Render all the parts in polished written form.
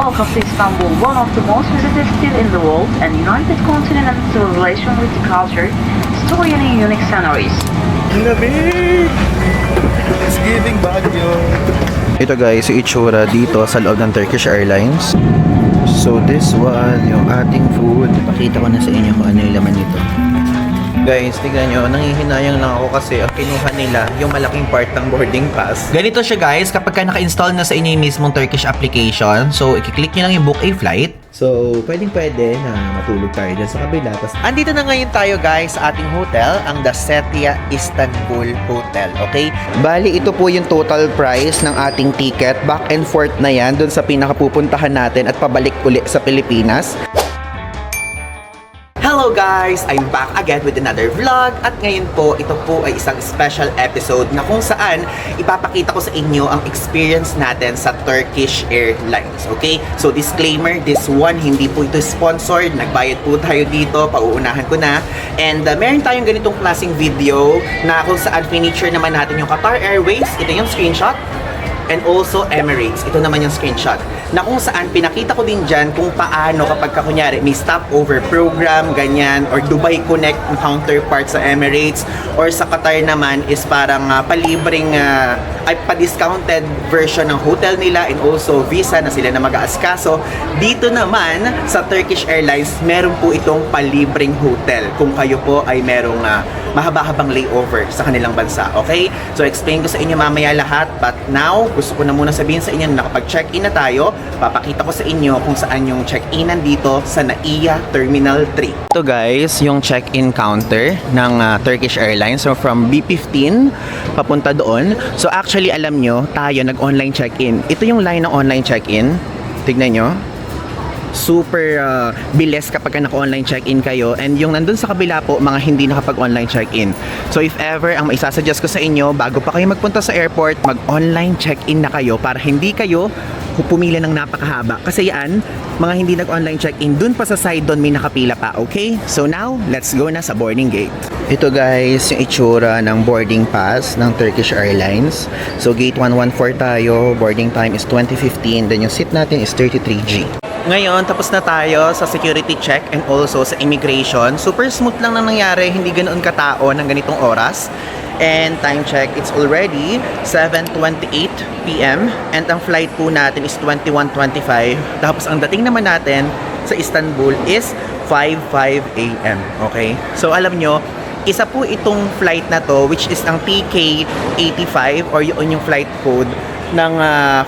Welcome to Istanbul, one of the most visited cities in the world and united continent and civilization with the culture, story and unique sceneries. Lamig! It's giving Baguio. Ito guys, yung itsura dito sa loob ng Turkish Airlines. So this one, yung ating food. Pakita ko na sa inyo kung ano yung laman nito. Guys, tignan nyo, nangihinayang lang ako kasi ang kinuha nila yung malaking part ng boarding pass. Ganito siya guys, kapag ka naka-install na sa inyo yung mismong Turkish application, so i-click nyo lang yung book a flight. So, pwede na matulog tayo dyan sa kabila. Andito na ngayon tayo guys sa ating hotel, ang Dasetia Istanbul Hotel, okay? Bali, ito po yung total price ng ating ticket. Back and forth na yan dun sa pinakapupuntahan natin at pabalik uli sa Pilipinas. Hello guys! I'm back again with another vlog at ngayon po, ito po ay isang special episode na kung saan ipapakita ko sa inyo ang experience natin sa Turkish Airlines, okay? So disclaimer, this one hindi po ito sponsored, nagbayad po tayo dito, pauunahan ko na, and meron tayong ganitong klaseng video na kung saan feature naman natin yung Qatar Airways, ito yung screenshot, and also Emirates, ito naman yung screenshot, na kung saan pinakita ko din dyan kung paano kapag kunyari may stopover program, ganyan, or Dubai Connect counterpart sa Emirates, or sa Qatar naman is parang palibreng, ay pa-discounted version ng hotel nila and also visa na sila na mag-aaskaso. Dito naman sa Turkish Airlines, meron po itong palibreng hotel kung kayo po ay merong mahaba-habang layover sa kanilang bansa, okay? So explain ko sa inyo mamaya lahat, but now, gusto ko na muna sabihin sa inyo na nakapag-check-in na tayo, papakita ko sa inyo kung saan yung check-inan dito sa Naiya Terminal 3. Ito guys, yung check-in counter ng Turkish Airlines. So from B15 papunta doon. So actually alam nyo, tayo nag-online check-in. Ito yung line ng online check-in. Tignan nyo. Super bilis kapag naka-online check-in kayo, and yung nandun sa kabila po, mga hindi nakapag-online check-in. So if ever, ang maisasuggest ko sa inyo, bago pa kayo magpunta sa airport, mag-online check-in na kayo para hindi kayo pumili ng napakahaba. Kasi yan, mga hindi nag-online check-in, dun pa sa side doon may nakapila pa, okay? So now, let's go na sa boarding gate. Ito guys, yung itsura ng boarding pass ng Turkish Airlines. So gate 114 tayo, boarding time is 20:15, then yung seat natin is 33G. Ngayon, tapos na tayo sa security check and also sa immigration. Super smooth lang na nangyari, hindi ganoon katao ng ganitong oras. And time check, it's already 7:28 PM and ang flight po natin is 21:25. Tapos ang dating naman natin sa Istanbul is 5:05 AM, okay? So alam nyo, isa po itong flight na to, which is ang TK85 or yun yung flight code ng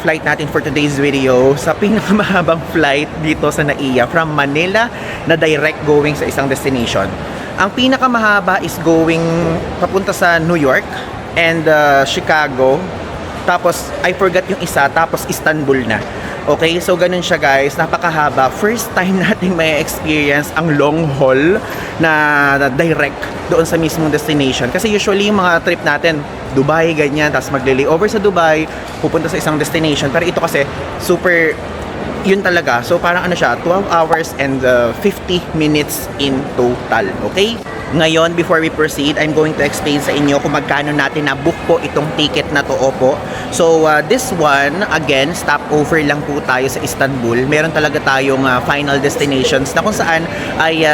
flight natin for today's video, sa pinakamahabang flight dito sa Naiya from Manila na direct going sa isang destination. Ang pinakamahaba is going papunta sa New York and Chicago, tapos I forgot yung isa, tapos Istanbul na. Okay, so ganun siya guys, napakahaba. First time natin may experience ang long haul na direct doon sa mismong destination. Kasi usually yung mga trip natin, Dubai, ganyan, tapos magle-layover sa Dubai, pupunta sa isang destination. Pero ito kasi, super, yun talaga. So parang ano siya, 12 hours and 50 minutes in total, okay? Ngayon, before we proceed, I'm going to explain sa inyo kung magkano natin na-book po itong ticket na to, opo. So, this one, again, stopover lang po tayo sa Istanbul. Meron talaga tayong final destinations na kung saan ay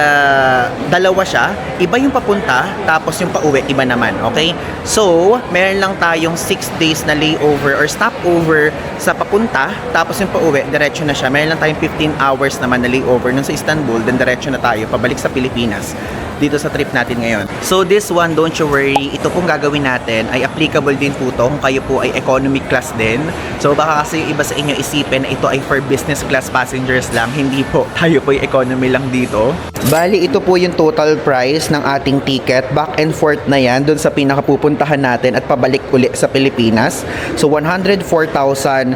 dalawa siya. Iba yung papunta, tapos yung pauwi, iba naman, okay? So, meron lang tayong 6 days na layover or stopover sa papunta, tapos yung pauwi, diretso na siya. Meron lang tayong 15 hours naman na layover nun sa Istanbul, then diretso na tayo, pabalik sa Pilipinas dito sa trip natin ngayon. So this one, don't you worry, ito pong gagawin natin ay applicable din po to kung kayo po ay economy class din. So baka kasi yung iba sa inyo isipin na ito ay for business class passengers lang. Hindi po, tayo po yung economy lang dito. Bali, ito po yung total price ng ating ticket. Back and forth na yan dun sa pinakapupuntahan natin at pabalik uli sa Pilipinas. So 104,083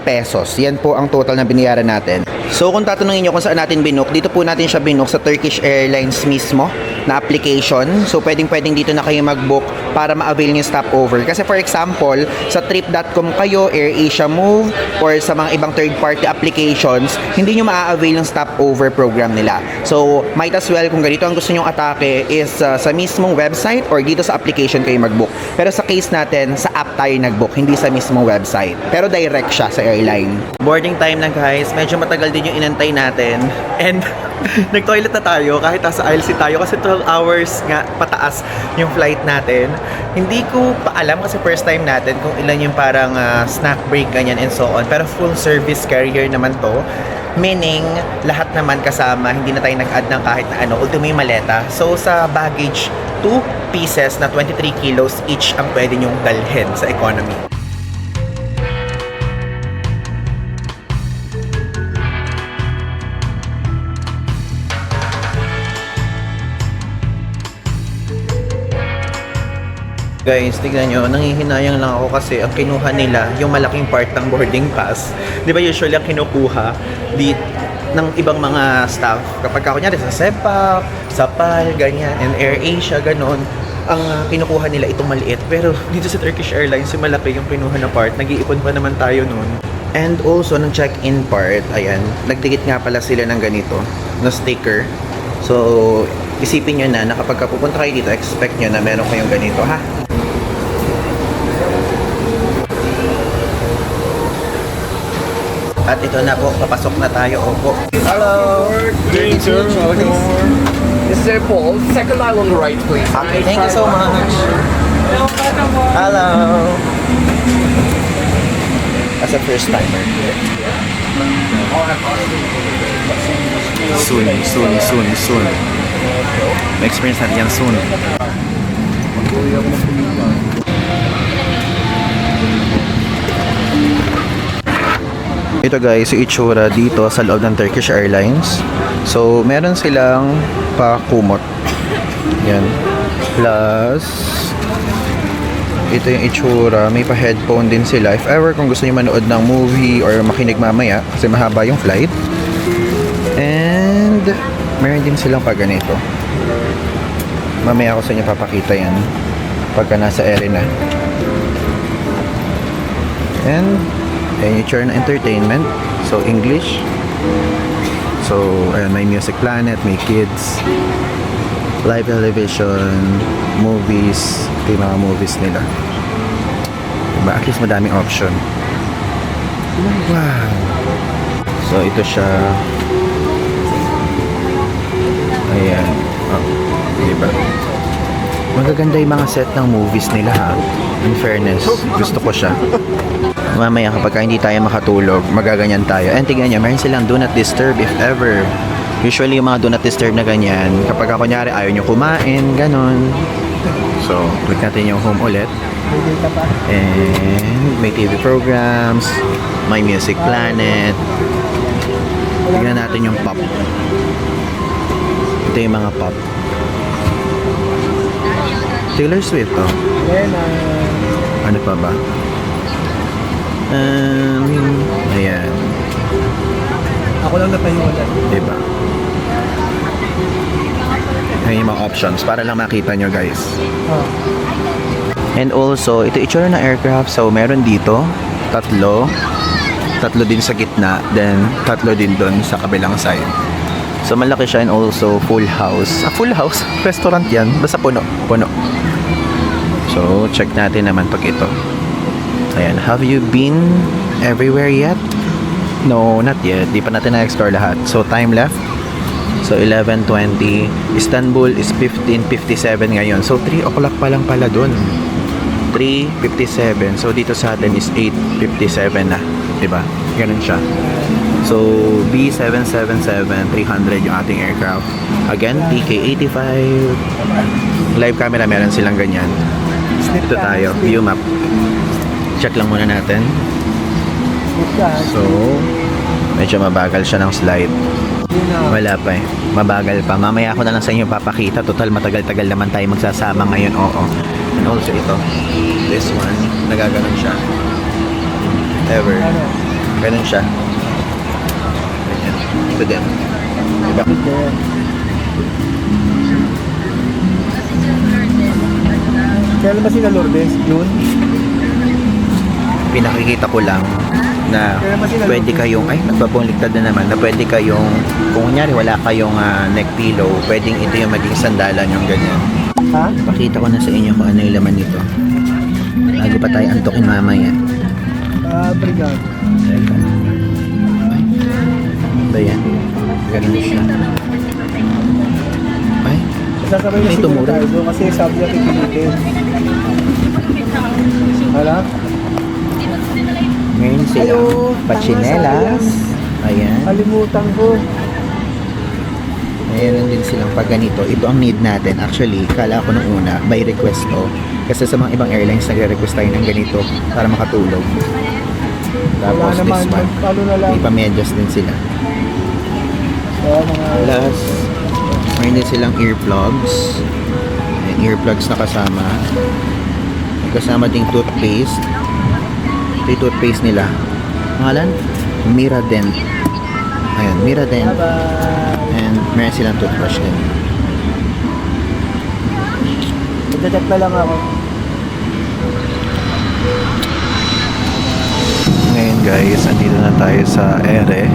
pesos. Yan po ang total na binayaran natin. So kung tatanungin nyo kung saan natin binook, dito po natin siya binook sa Turkish Airlines mismo. na application. So, pwedeng dito na kayo mag-book para ma-avail nyo yung stopover. Kasi for example, sa trip.com kayo, AirAsia Move, or sa mga ibang third-party applications, hindi nyo ma-avail yung stopover program nila. So, might as well, kung ganito ang gusto nyong atake, is sa mismong website or dito sa application kayo mag-book. Pero sa case natin, sa app tayo nag-book, hindi sa mismong website. Pero direct siya sa airline. Boarding time na guys, medyo matagal din yung inantay natin. And nag-toilet na tayo kahit nasa aisle seat tayo kasi 12 hours nga pataas yung flight natin. Hindi ko pa alam kasi first time natin kung ilan yung parang snack break ganyan and so on. Pero full service carrier naman to. Meaning, lahat naman kasama, hindi na tayo nag-add ng kahit na ano, ultimo yung maleta. So, sa baggage, 2 pieces na 23 kilos each ang pwede nyong dalhin sa economy. Guys, tignan nyo, nangihinayang lang ako kasi ang kinuha nila, yung malaking part ng boarding pass. Di ba usually ang kinukuha ng ibang mga staff, kapag kunyari sa Sepak, sa PAL, ganyan, and AirAsia, ganon, ang kinukuha nila itong maliit. Pero dito sa Turkish Airlines, yung malaki yung kinuha na part, nag-iipon pa naman tayo nun. And also, ng check-in part, ayan, nagdikit nga pala sila ng ganito, na sticker. So, isipin nyo na kapag pupunta kayo dito, expect nyo na meron kayong ganito, ha? At ito na po, papasok na tayo. Opo. Hello. Doing tour. This is Paul. Second aisle on the right, please. Okay, thank you so much. Hello. As a first timer. Soon. May experience natin yan soon. Ito guys, yung itsura dito sa loob ng Turkish Airlines. So, meron silang pakumot. Yan. Plus, ito yung itsura. May pa-headphone din sila. If ever kung gusto niyo manood ng movie or makinig mamaya, kasi mahaba yung flight. And, meron din silang pa ganito. Mamaya ako sa inyo papakita yan pagka nasa ere na. And, ayan yung turn entertainment. So, English. So, ayan, may Music Planet, may Kids, live television, movies. Ito yung mga movies nila. Diba? At least madaming option. Wow! So, ito siya. Ayan. Oh, diba? Magaganda yung mga set ng movies nila, ha? In fairness, gusto ko siya. Mamaya kapag hindi tayo makatulog, magaganyan tayo. And tignan nyo, meron silang do not disturb if ever. Usually yung mga do not disturb na ganyan, kapag kunyari ayaw nyo kumain, ganon. So, click natin yung home ulit. And may TV programs, may Music Planet. Tignan natin yung pop. Ito yung mga pop. Taylor Swift, oh. Ano pa ba? Ayan. Ako lang napahiwala. Diba? Ayan yung mga options para lang makita nyo guys. And also, ito itsura ng aircraft. So, meron dito, tatlo din sa gitna, then tatlo din doon sa kabilang side. So, malaki siya and also full house. Full house? Restaurant yan. Basta puno. So, check natin naman pag ito. Ayan, have you been everywhere yet? No, not yet. Di pa natin na-explore lahat. So, time left. So, 11:20. Istanbul is 15:57 ngayon. So, 3 o'clock pa lang pala dun. 3:57. So, dito sa atin is 8:57 na. Diba? Ganun siya. So, B777-300 yung ating aircraft. Again, TK85. Live camera, meron silang ganyan. Dito tayo, view map. Check lang muna natin. So, medyo mabagal siya ng slide. Wala pa eh. Mabagal pa. Mamaya ako na lang sa inyo papakita. Total, matagal-tagal naman tayo magsasama ngayon. Oo. And also ito. This one. Nagaganon siya. Ever. Ganun siya. Ganyan. Ito din. Diba? Kailan ba sila Lourdes? June? Pinakikita ko lang na pwede kayong, ay nagbabongligtad na naman, na pwede kayong, kung kunyari wala kayong neck pillow, pwedeng ito yung maging sandalan yung ganyan. Ha? Pakita ko na sa inyo kung ano yung laman nito. Bago pa tayo antokin mamaya. Brigado. Teka. Ay. Ba yan? Ganun siya. Ay. Sasabay na May siguro tumura. tayo doon kasi sabi niya pipilitin. Wala? Ngayon sila. Hello, Pachinelas. Ayan. Kalimutan ko. Mayroon din silang pag ganito. Ito ang need natin. Actually, kala ko nung una, by request to. Kasi sa mga ibang airlines, nagre-request tayo ng ganito para makatulog. Tapos Wala naman. this one, Palo na lang. may pamedyas din sila. So, mga... Plus, mayroon din silang earplugs. Ayan, earplugs na kasama. May kasama ding toothpaste. Ito yung toothpaste nila. Pangalan? Miradent. Ayan, Miradent. Bye-bye. And meron silang toothbrush din. Magda-check na lang ako. Ngayon guys, andito na tayo sa ere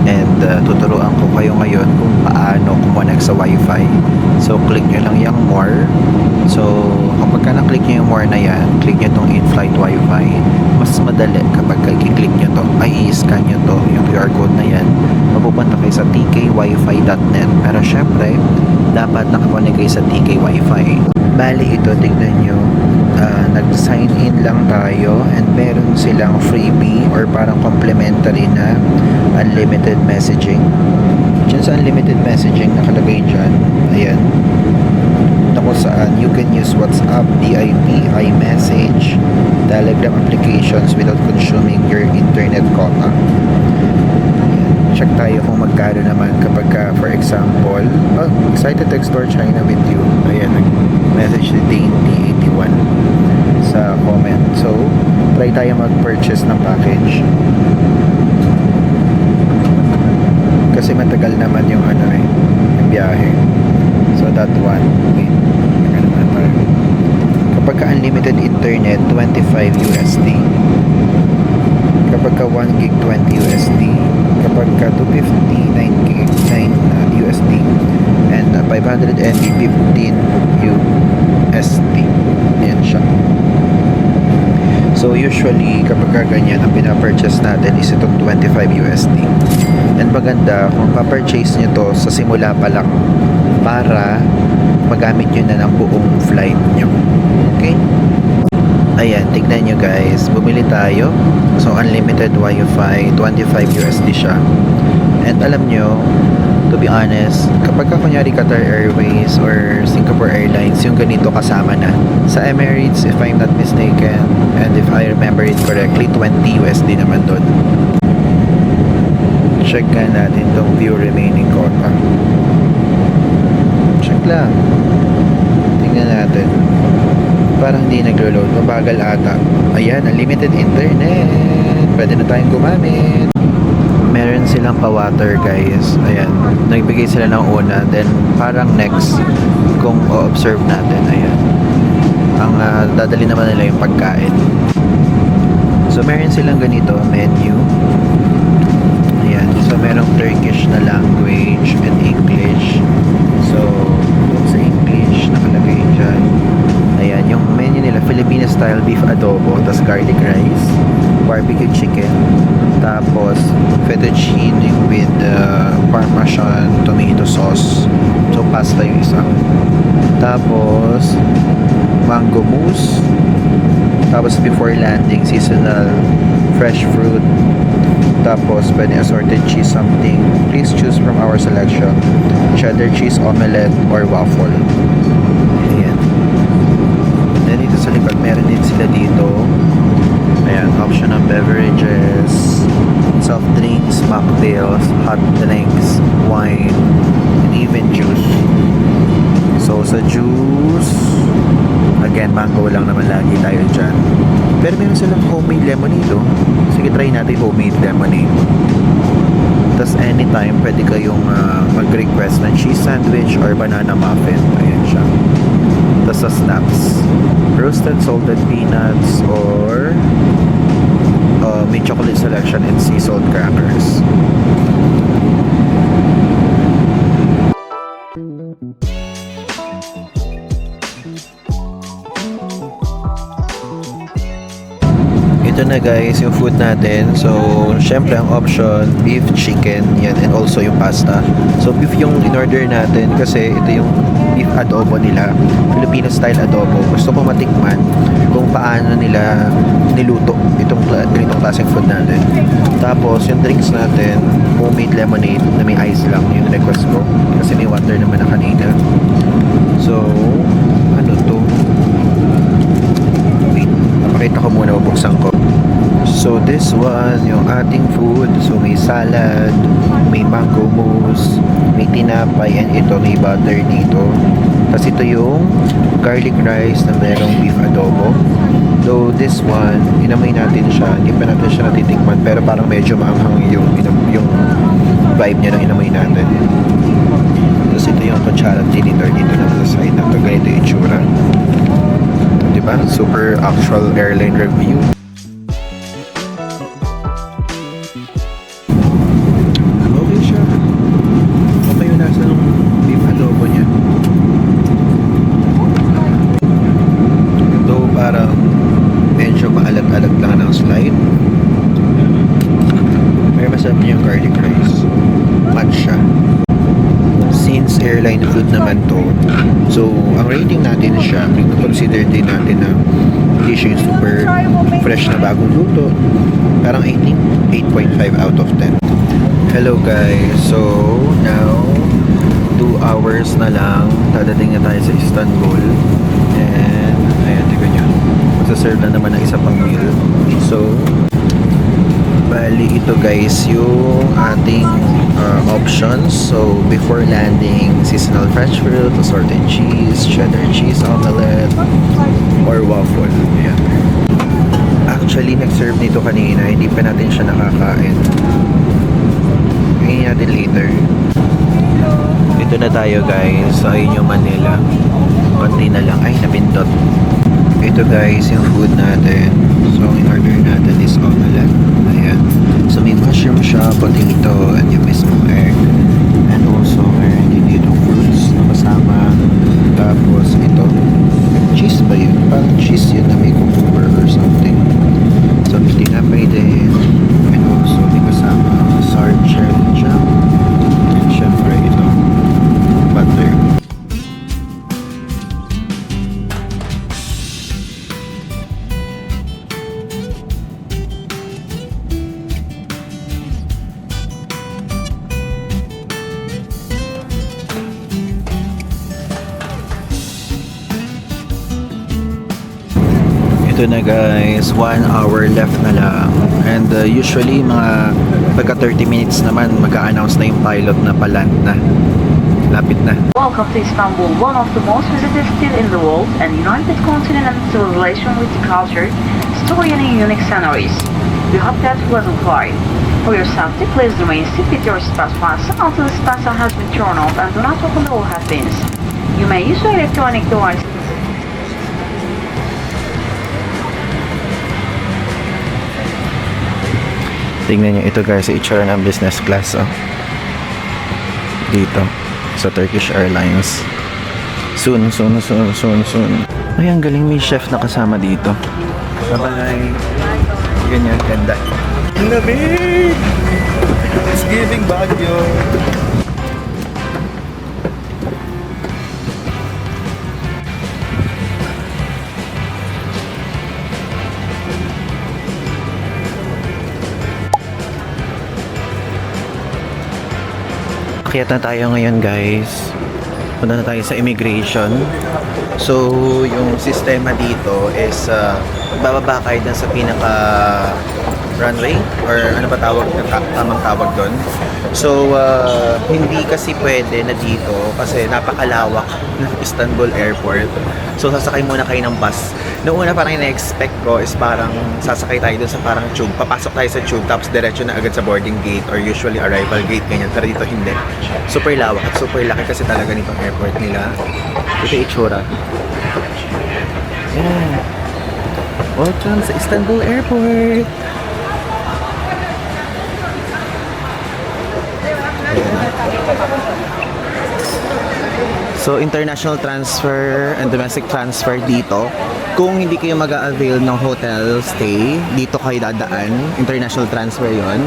and tuturuan ko kayo ngayon kung paano kumonect sa wifi. So click nyo lang yung more. So kapag ka na-click nyo yung more na yan, click nyo itong in-flight wifi. Mas madali kapag i-click nyo to, ay i-scan nyo to, yung QR code na yan, mapupunta kayo sa tkwifi.net. Pero syempre, dapat nakakonect kayo sa TK Wifi. Bali ito, tignan nyo, nag-sign in lang tayo and meron silang freebie or parang complimentary na unlimited messaging. Diyan sa unlimited messaging nakalagay dyan, ayan, na kung saan you can use WhatsApp, DIP, iMessage, Telegram applications without consuming your internet quota. Check tayo kung magkano naman kapag for example, excited to explore China with you. Ayan, nag-message si Dainty81 sa comment. So, try tayo mag-purchase ng package. Kasi matagal naman yung yung biyahe. So, that one. Wait, magkano naman tayo? Kapag ka unlimited internet, 25 USD. Kapag ka 1 gig, 20 USD. Kapag ka 259 gig, 9 USD. And 500 MB, 15 USD. Yan siya. So usually kapag ka ganyan, ang pinapurchase natin is itong 25 USD. And maganda kung pa-purchase nyo to sa simula pa lang para magamit nyo na ng buong flight nyo. Okay? Ayan, tignan nyo guys, bumili tayo. So, unlimited Wi-Fi, 25 USD siya. And alam nyo, to be honest, kapag ka kunyari Qatar Airways or Singapore Airlines, yung ganito kasama na. Sa Emirates, if I'm not mistaken, and if I remember it correctly, 20 USD naman doon. Check nga natin tong view remaining quota. Check lang. Tingnan natin. Parang hindi naglo-load. Mabagal ata. Ayan, unlimited internet. Pwede na tayong gumamit. Meron silang pa-water guys. Ayan. Nagbigay sila ng una. Then parang next, kung o-observe natin. Ayan. Ang dadali naman nila yung pagkain. So meron silang ganito, menu. Ayan. So merong Turkish na language and English. So doon sa English, nakalagay dyan. Ayan, yung menu nila, Filipino style beef adobo, tas garlic rice, barbecue chicken, tapos fettuccine with parmesan tomato sauce. So pasta yung isa. Tapos mango mousse. Tapos before landing, seasonal fresh fruit. Tapos pwede assorted cheese something. Please choose from our selection. Cheddar cheese omelette or waffle. Ayan. Then dito sa likod, meron din sila dito. Ayan, option ng beverages, soft drinks, mocktails, hot drinks, wine, and even juice. So sa juice, again, mango lang naman lagi tayo dyan. Pero meron silang homemade lemonade, oh. Sige, try natin homemade lemonade. Tapos anytime, pwede kayong mag-request ng cheese sandwich or banana muffin. Ayan siya. Tapos sa snacks, roasted salted peanuts or may chocolate selection and sea salt crackers. Ito na guys, yung food natin. So, syempre ang option, beef, chicken, yan, and also yung pasta. So, beef yung in-order natin kasi ito yung beef adobo nila. Filipino style adobo. Gusto ko matikman kung paano nila niluto itong klaseng food natin. Tapos, yung drinks natin, homemade lemonade na may ice lang, yung request ko. Kasi may water naman na kanina. So, ano to? Wait, napakita ko muna, bubuksan ko. So this one, yung ating food. So may salad, may mango mousse, may tinapay, and ito may butter dito. Tapos ito yung garlic rice na merong beef adobo. Though this one, inamoy natin siya. Hindi pa natin siya natitikman, pero parang medyo maanghang yung vibe niya ng inamoy natin. Tapos ito yung kutsara tinidor dito na sa side na ito. Ganito yung itsura. Diba? Super actual airline review. Okay siya. Okay yung nasa ng beef adobo niya. Though parang medyo maalat-alat lang ng slide. Pero masarap niya yung garlic rice. Match siya. Since airline food naman to, so ang rating natin siya, consider din natin na hindi siya yung super fresh na bagong luto. Parang I think 8.5 out of 10. Hello guys, so now 2 hours na lang dadating na tayo sa Istanbul, and ayan, tignan nyo, magsaserve na naman ng isa pang meal. So bali ito guys yung ating options. So before landing, seasonal fresh fruit, assorted cheese, cheddar cheese omelette, or waffle. Ayan. Actually nag-serve nito kanina, hindi pa natin siya nakakain. Kainin natin later. Ito na tayo guys. So ayun yung Manila. Konti na lang. Ay, napindot. Ito guys yung food natin. So ang in-order natin is omelette. Ayan. So may mushroom siya, potato, and yung mismong egg. And also meron din dito fruits na kasama. Tapos ito, cheese ba yun? Parang cheese yun na may cucumber or something. So may tinapay din. And also may kasama sour cherry jam. And syempre ito, butter. Ito na guys, 1 hour left na lang. And usually mga pagka 30 minutes naman mag-a-announce na yung pilot na paland na. Lapit na. Welcome to Istanbul, one of the most visited cities in the world and united continent and civilization with culture, story and unique sceneries. We hope that wasn't quiet. For your safety, please remain seated with your seat fastened until the fasten has been turned off and do not open the overhead bins. You may use your electronic device. Tingnan nyo ito guys, itsura ng business class dito sa Turkish Airlines. Soon. Ay, ang galing, may chef na kasama dito. Bye-bye. Ganyan, ganda. Lamig! It's giving Baguio. Akyat na tayo ngayon guys. Punta na tayo sa immigration. So, yung sistema dito is bababa kayo dun sa pinaka runway or ano ba tawag, tamang tawag doon. So, hindi kasi pwede na dito kasi napakalawak ng Istanbul Airport. So, sasakay muna kayo ng bus Noong una parang ina-expect ko is parang sasakay tayo dun sa parang tube. Papasok tayo sa tube tapos diretso na agad sa boarding gate or usually arrival gate, ganyan. Pero dito hindi. Super lawak at super laki kasi talaga nitong airport nila. Ito yung itsura. Yeah. Welcome sa Istanbul Airport! So, international transfer and domestic transfer dito. Kung hindi kayo mag-a-avail ng hotel stay, dito kayo dadaan. International transfer yon.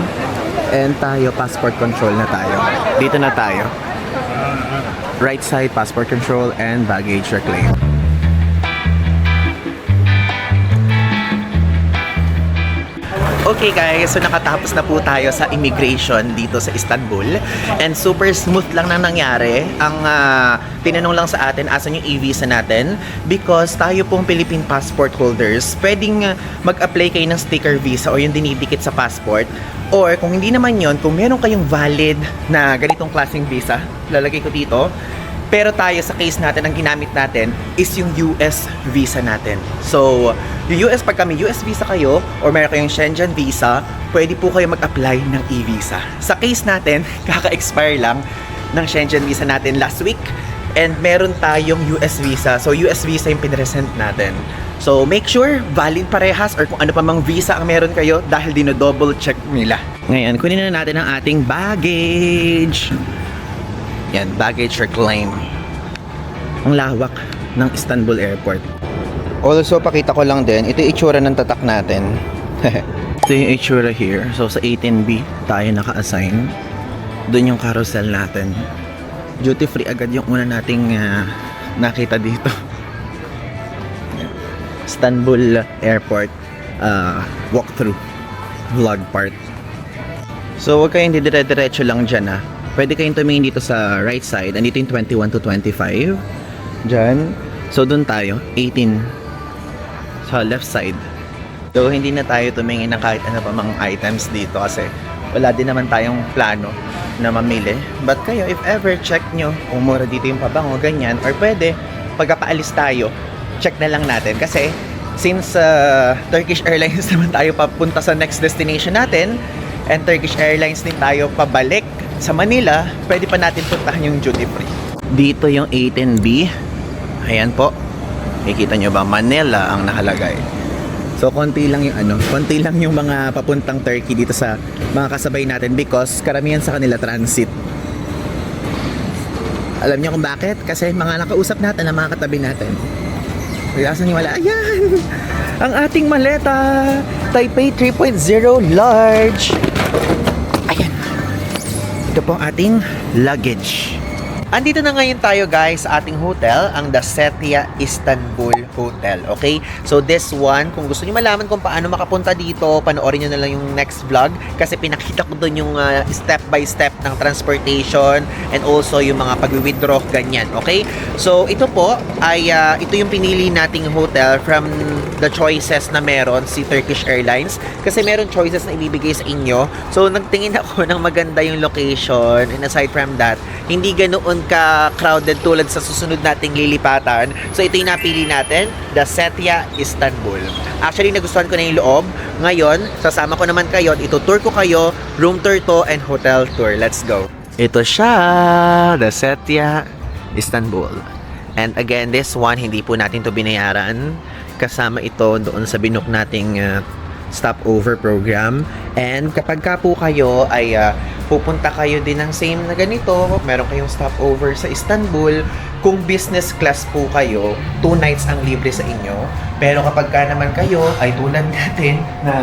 And tayo, passport control na tayo. Dito na tayo. Right side, passport control and baggage reclaim. Okay guys, so nakatapos na po tayo sa immigration dito sa Istanbul and super smooth lang na nangyari. Ang tinanong lang sa atin asan yung e-visa natin because tayo pong Philippine passport holders, pwedeng mag-apply kayo ng sticker visa o yung dinidikit sa passport, or kung hindi naman yon, kung meron kayong valid na ganitong klaseng visa, lalagay ko dito. Pero tayo sa case natin, ang ginamit natin is yung US visa natin. So, yung US, pag kami US visa kayo or meron kayong Schengen visa, pwede po kayo mag-apply ng e-visa. Sa case natin, kaka-expire lang ng Schengen visa natin last week and meron tayong US visa. So, US visa yung pinresent natin. So, make sure valid parehas or kung ano pa mang visa ang meron kayo dahil dino-double check nila. Ngayon, kunin na natin ang ating baggage. Yan, baggage reclaim. Ang lawak ng Istanbul Airport. Also, pakita ko lang din, ito yung itsura ng tatak natin. Ito yung itsura here. So, sa 18B, tayo naka-assign. Doon yung carousel natin. Duty free agad yung una nating nakita dito. Istanbul Airport walkthrough vlog part. So, huwag kayong dire-diretso lang dyan Pwede kayong tumingin dito sa right side. Andito yung 21 to 25. Diyan. So, dun tayo. 18. Sa left side. So, hindi na tayo tumingin na kahit ano pa mga items dito kasi wala din naman tayong plano na mamili. But kayo, if ever check nyo kung mura dito yung pabango, ganyan. Or pwede, pagkapaalis tayo, check na lang natin. Kasi, since Turkish Airlines naman tayo papunta sa next destination natin, and Turkish Airlines din tayo pabalik sa Manila, pwede pa natin puntahan yung duty free. Dito yung 18B. Ayan po. Makikita nyo ba? Manila ang nakalagay. So, konti lang yung mga papuntang Turkey dito sa mga kasabay natin because karamihan sa kanila transit. Alam niyo kung bakit? Kasi mga nakausap natin na mga katabi natin. Asan yung wala? Ayan! Ang ating maleta! Taipei 3.0 large! Ito po ang ating luggage. Andito na ngayon tayo guys sa ating hotel, ang Dasetia Istanbul Hotel. Okay? So this one, kung gusto niyo malaman kung paano makapunta dito, panoorin niyo na lang yung next vlog kasi pinakita ko doon yung step by step ng transportation and also yung mga pag-withdraw ganyan. Okay? So ito po ay ito yung pinili nating hotel from the choices na meron si Turkish Airlines kasi meron choices na ibibigay sa inyo. So nagtingin ako ng maganda yung location and aside from that, hindi ganoon ka-crowded tulad sa susunod nating lilipatan. So ito yung napili natin, Dasetia Istanbul. Actually, nagustuhan ko na yung loob. Ngayon, sasama ko naman kayo at itutour ko kayo, room tour to and hotel tour. Let's go. Ito siya, Dasetia Istanbul. And again, this one, hindi po natin to binayaran. Kasama ito doon sa binook nating stopover program. And kapag ka po kayo ay pupunta kayo din ng same na ganito, meron kayong stopover sa Istanbul, kung business class po kayo, 2 nights ang libre sa inyo. Pero kapag ka naman kayo ay tulad natin na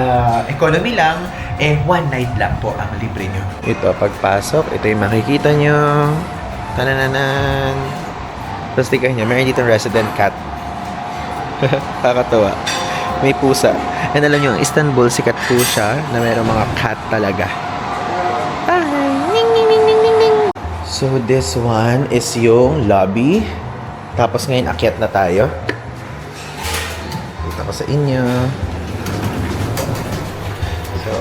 economy lang, 1 night lang po ang libre nyo. Ito, pagpasok, ito yung makikita nyo. Tanananan. Tapos tignan nyo, meron dito resident cat. Kakatawa. May pusa. And alam nyo, Istanbul, sikat po siya na mayroong mga cat talaga. So, this one is yung lobby. Tapos ngayon, akyat na tayo. Dito ko sa inyo. So,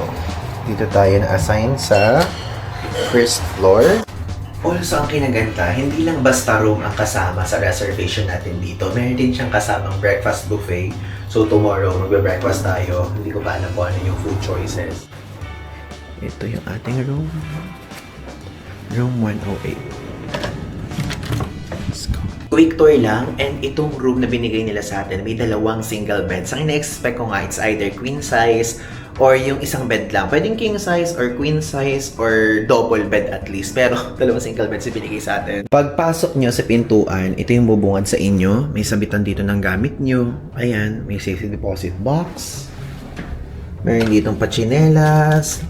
dito tayo na-assign sa first floor. Also, ang kinaganda, hindi lang basta room ang kasama sa reservation natin dito. Meron din siyang kasamang breakfast buffet. So tomorrow, magbe-breakfast tayo. Hindi ko pa alam kung ano yung food choices. Ito yung ating room. Room 108. Let's go. Quick tour lang, and itong room na binigay nila sa atin, may dalawang single beds. Ang ina-expect ko nga, it's either queen size or yung isang bed lang. Pwedeng king size or queen size or double bed at least. Pero dalawang single beds yung binigay sa atin. Pagpasok nyo sa pintuan, ito yung bubungad sa inyo. May sabitan dito ng gamit nyo. Ayan, may safety deposit box. Meron ditong pachinelas,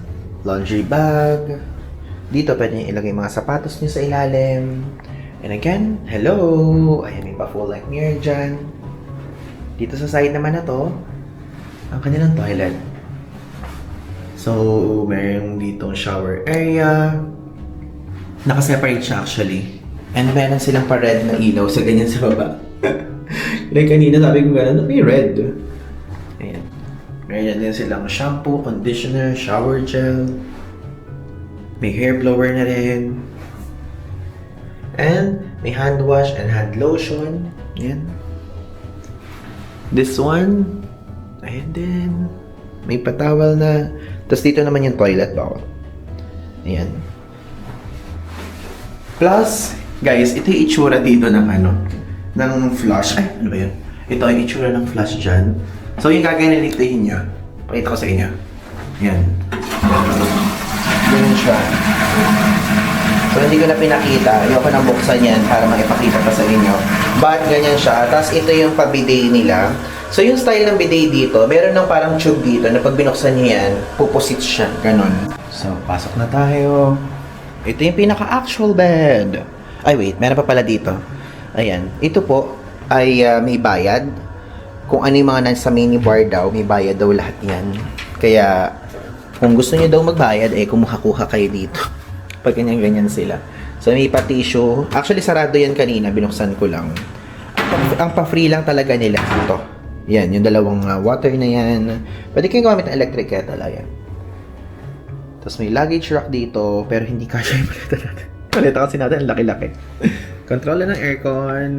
laundry bag. Dito pwede nyo ilagay mga sapatos nyo sa ilalim. And again, hello! Ayan, may pa-full light mirror dyan. Dito sa side naman na to, ang kanilang toilet. So, meron ditong shower area. Nakaseparate siya actually. And meron silang pa-red na ilaw sa ganyan sa baba. Like kanina sabi ko gano'n, may red. Ayan. Meron din silang shampoo, conditioner, shower gel. May hair blower na rin. And may hand wash and hand lotion. Ayan. This one, ayan din. May patawal na. Tapos dito naman yung toilet bowl. Ayan. Plus, guys, ito yung itsura dito ng ng flush. Ay, ano ba yun? Ito yung itsura ng flush dyan. So, yung gaganilitihin nyo. Pakita ko sa inyo. Ayan. Ganun siya. So, hindi ko na pinakita. Ayoko nang buksan yan para maipakita pa sa inyo. But, ganyan siya. Tapos, ito yung pa-bidet nila. So, yung style ng bidet dito, meron ng parang tube dito na pag binuksan nyo yan, pupusit siya. Ganon. So, pasok na tayo. Ito yung pinaka-actual bed. Ay, wait. Meron pa pala dito. Ayan. Ito po ay may bayad. Kung ano yung mga nasa minibar daw, may bayad daw lahat yan. Kaya, kung gusto nyo daw magbayad, kumuha-kuha kayo dito. Pag ganyan-ganyan sila. So, may pa-tissue. Actually, sarado yan kanina. Binuksan ko lang. Ang pa-free lang talaga nila ito. Yan, yung dalawang water na yan. Pwede kayong gumamit ng electric kettle. Ayan. Tapos may luggage rack dito. Pero hindi kasya yung paleta natin. Paleta kasi natin, ang laki-laki. Controller ng aircon.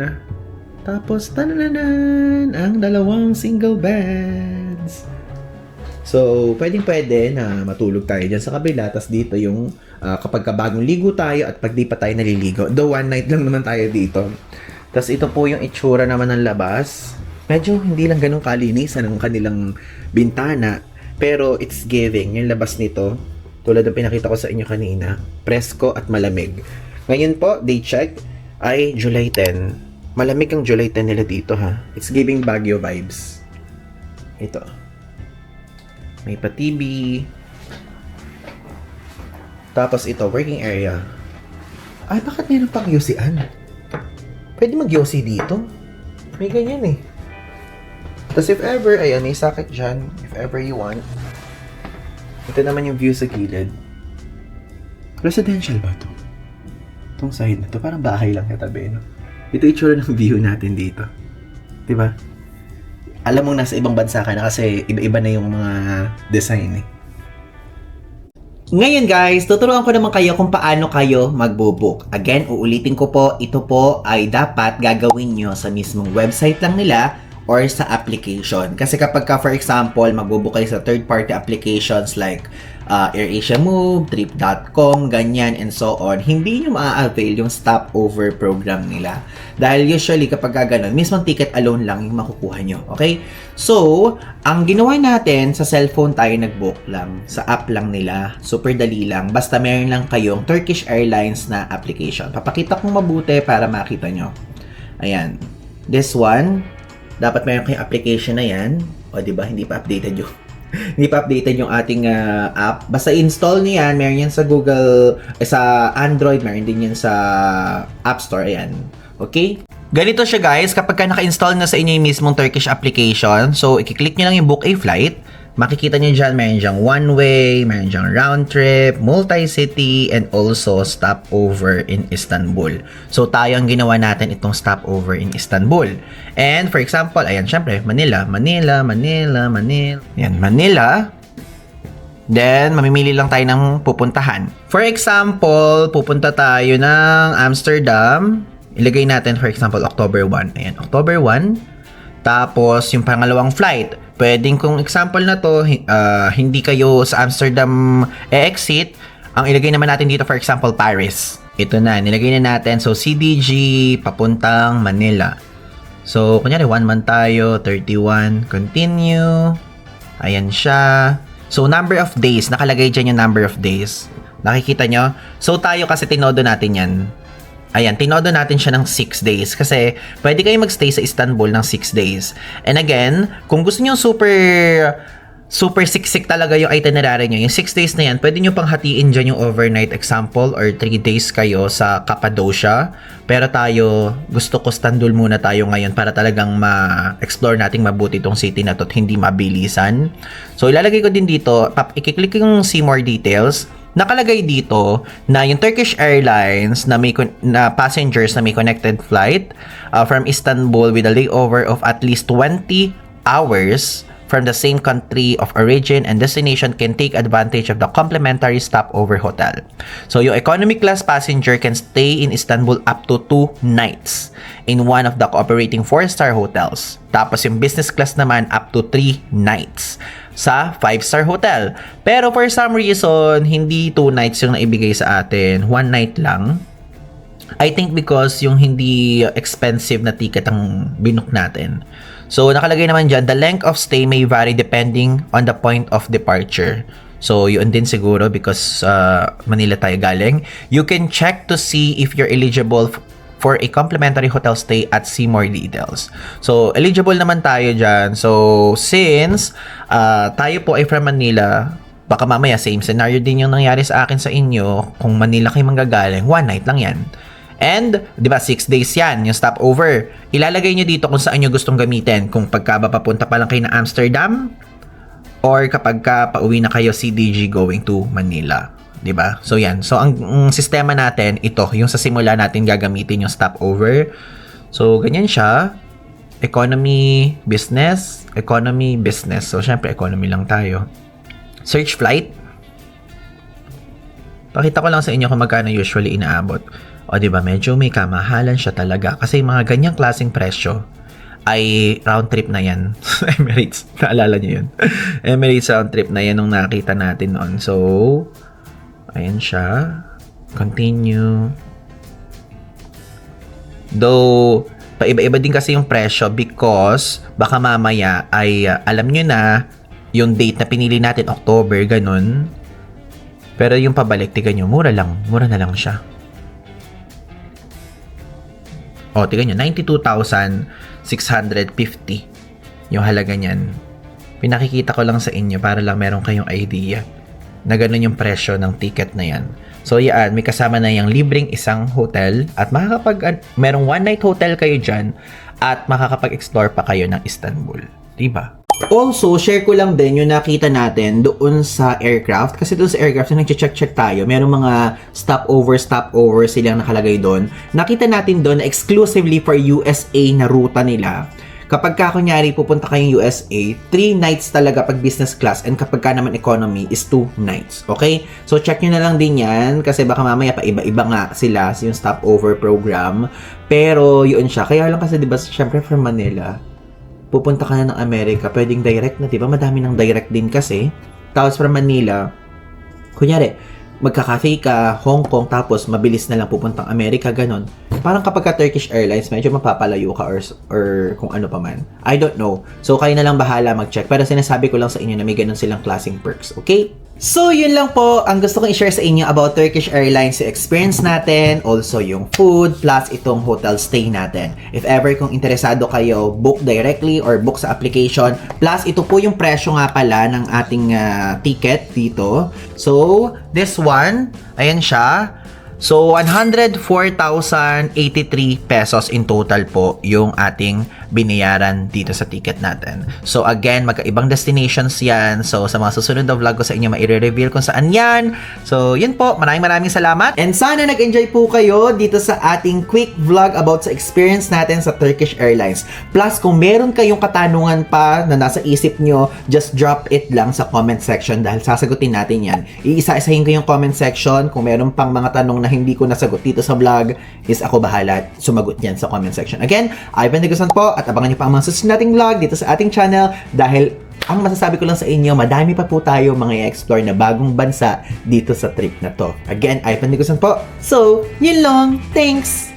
Tapos, tanananan! Ang dalawang single beds. So, pwedeng-pwede na matulog tayo dyan sa kabila. Tapos dito yung kapag bagong ligo tayo at pag di pa tayo naliligo. Though one night lang naman tayo dito. Tapos ito po yung itsura naman ng labas. Medyo hindi lang ganun kalinisan ang kanilang bintana. Pero it's giving. Yung labas nito, tulad ng pinakita ko sa inyo kanina, presko at malamig. Ngayon po, day check, ay July 10. Malamig ang July 10 nila dito ha. It's giving Baguio vibes. Ito. May pa-TV. Tapos ito, working area. Ay, bakit meron pang UC-an? Pwede mag-UC dito. May ganyan eh. Tapos if ever, ayan, may socket dyan. If ever you want. Ito naman yung view sa gilid. Residential ba ito? Itong side na to, parang bahay lang katabi, no? Ito itsura ng view natin dito. Diba? Alam mong nasa ibang bansa ka na kasi iba-iba na yung mga design eh. Ngayon guys, tuturuan ko naman kayo kung paano kayo magbo-book. Again, uulitin ko po, ito po ay dapat gagawin nyo sa mismong website lang nila or sa application. Kasi kapag ka, for example, magbo-book kayo sa third-party applications like AirAsia Move, Trip.com, ganyan, and so on, hindi nyo ma-avail yung stopover program nila. Dahil usually, kapag gano'n, mismong ticket alone lang yung makukuha nyo. Okay? So, ang ginawa natin, sa cellphone tayo nag-book lang. Sa app lang nila. Super dali lang. Basta meron lang kayong Turkish Airlines na application. Papakita kong mabuti para makita nyo. Ayan. This one, dapat meron kayong application na yan. O, diba? Hindi pa updated yung hindi pa updated yung ating app. Basta install niyo yan. Meron yan sa Google, sa Android. Meron din yan sa App Store. Ayan. Okay? Ganito siya guys. Kapag ka naka-install na sa inyo yung mismong Turkish application, so, i-click nyo lang yung book a flight. Makikita nyo dyan, meron dyang one-way, meron dyang round-trip, multi-city, and also stopover in Istanbul. So, tayo ang ginawa natin itong stopover in Istanbul. And, for example, ayan, syempre, Manila. Ayan, Manila. Then, mamimili lang tayo ng pupuntahan. For example, pupunta tayo ng Amsterdam. Ilagay natin, for example, October 1. Ayan, October 1. Tapos, yung pangalawang flight, pwedeng kung example na to, hindi kayo sa Amsterdam exit, ang ilagay naman natin dito, for example, Paris. Ito na, nilagay na natin. So, CDG, papuntang Manila. So, kunyari, 1 month tayo, 31, continue. Ayan siya. So, number of days, nakalagay dyan yung number of days. Nakikita nyo? So, tayo kasi tinodo natin yan. Ayan, tinodo natin siya ng 6 days kasi pwede kayo magstay sa Istanbul ng 6 days. And again, kung gusto niyo super siksik talaga yung itinerary nyo, yung 6 days na yan, pwede nyo pang hatiin dyan yung overnight example or 3 days kayo sa Cappadocia. Pero tayo, gusto ko Istanbul muna tayo ngayon para talagang ma-explore nating mabuti itong city na to at hindi mabilisan. So, ilalagay ko din dito, ikiklik yung see more details. Nakalagay dito na yung Turkish Airlines na na passengers na may connected flight from Istanbul with a layover of at least 20 hours from the same country of origin and destination can take advantage of the complimentary stopover hotel. So, yung economy class passenger can stay in Istanbul up to 2 nights in one of the cooperating 4-star hotels. Tapos, yung business class naman up to 3 nights sa 5-star hotel. Pero for some reason, hindi 2 nights yung naibigay sa atin. 1 night lang. I think because yung hindi expensive na ticket ang binook natin. So, nakalagay naman dyan, the length of stay may vary depending on the point of departure. So, yun din siguro because Manila tayo galing. You can check to see if you're eligible for a complimentary hotel stay at see more details. So, eligible naman tayo dyan. So, since tayo po ay from Manila, baka mamaya same scenario din yung nangyari sa akin sa inyo. Kung Manila kayo manggagaling, 1 night lang yan. And, di ba, 6 days yan, yung stopover. Ilalagay nyo dito kung saan nyo gustong gamitin. Kung pagka papunta pa lang kayo ng Amsterdam, or kapag pauwi na kayo CDG going to Manila. Di ba? So, yan. So, ang sistema natin, ito, yung sa simula natin gagamitin yung stopover. So, ganyan siya. Economy, business. Economy, business. So, syempre, economy lang tayo. Search flight. Pakita ko lang sa inyo kung magkano usually inaabot. O, diba, medyo may kamahalan siya talaga. Kasi mga ganyang klaseng presyo ay round trip na yan. Emirates, naalala nyo yun. Emirates round trip na yan nung nakita natin noon. So, ayan siya. Continue. Though, paiba-iba din kasi yung presyo because baka mamaya ay alam nyo na yung date na pinili natin, October, ganun. Pero yung pabalik, tiga nyo, mura lang. Mura na lang siya. O, tignan nyo, 92,650 yung halaga niyan. Pinakikita ko lang sa inyo para lang meron kayong idea na ganun yung presyo ng ticket na yan. So, yan, may kasama na yung libreng isang hotel at merong 1 night hotel kayo dyan at makakapag-explore pa kayo ng Istanbul. Diba? Also, share ko lang din yung nakita natin doon sa aircraft. Kasi doon sa aircraft, yung nag-check tayo, merong mga stopover silang nakalagay doon. Nakita natin doon na exclusively for USA na ruta nila. Kapag kunyari pupunta kayong USA, 3 nights talaga pag business class and kapag naman economy is 2 nights. Okay? So, check nyo na lang din yan kasi baka mamaya pa iba-iba nga sila yung stopover program. Pero, yun siya. Kaya lang kasi, diba, syempre from Manila, pupunta ka na ng Amerika, pwedeng direct na, diba? Madami ng direct din kasi. Tapos from Manila, kunyari, magka-cafe ka, Hong Kong, tapos mabilis na lang pupuntang Amerika, ganon. Parang kapag ka Turkish Airlines, medyo mapapalayo ka or kung ano pa man. I don't know. So, kayo na lang bahala mag-check. Pero sinasabi ko lang sa inyo na may ganon silang klaseng perks, okay? So, yun lang po ang gusto kong i-share sa inyo about Turkish Airlines, yung experience natin, also yung food, plus itong hotel stay natin. If ever kung interesado kayo, book directly or book sa application. Plus, ito po yung presyo nga pala ng ating ticket dito. So, this one, ayan siya. So, 104,083 pesos in total po yung ating binayaran dito sa ticket natin. So, again, magkaibang destinations yan. So, sa mga susunod na vlog ko sa inyo, maire-reveal kung saan yan. So, yun po. Maraming salamat. And sana nag-enjoy po kayo dito sa ating quick vlog about sa experience natin sa Turkish Airlines. Plus, kung meron kayong katanungan pa na nasa isip nyo, just drop it lang sa comment section dahil sasagutin natin yan. Iisa-isahin ko yung comment section. Kung meron pang mga tanong na hindi ko nasagot dito sa vlog, is ako bahala sumagot yan sa comment section. Again, Ivan Negosant po at At abangan nyo pa ang mga susunod nating vlog dito sa ating channel dahil ang masasabi ko lang sa inyo, madami pa po tayo mga i-explore na bagong bansa dito sa trip na to. Again, Ivan Nicosan po. So, yun lang. Thanks!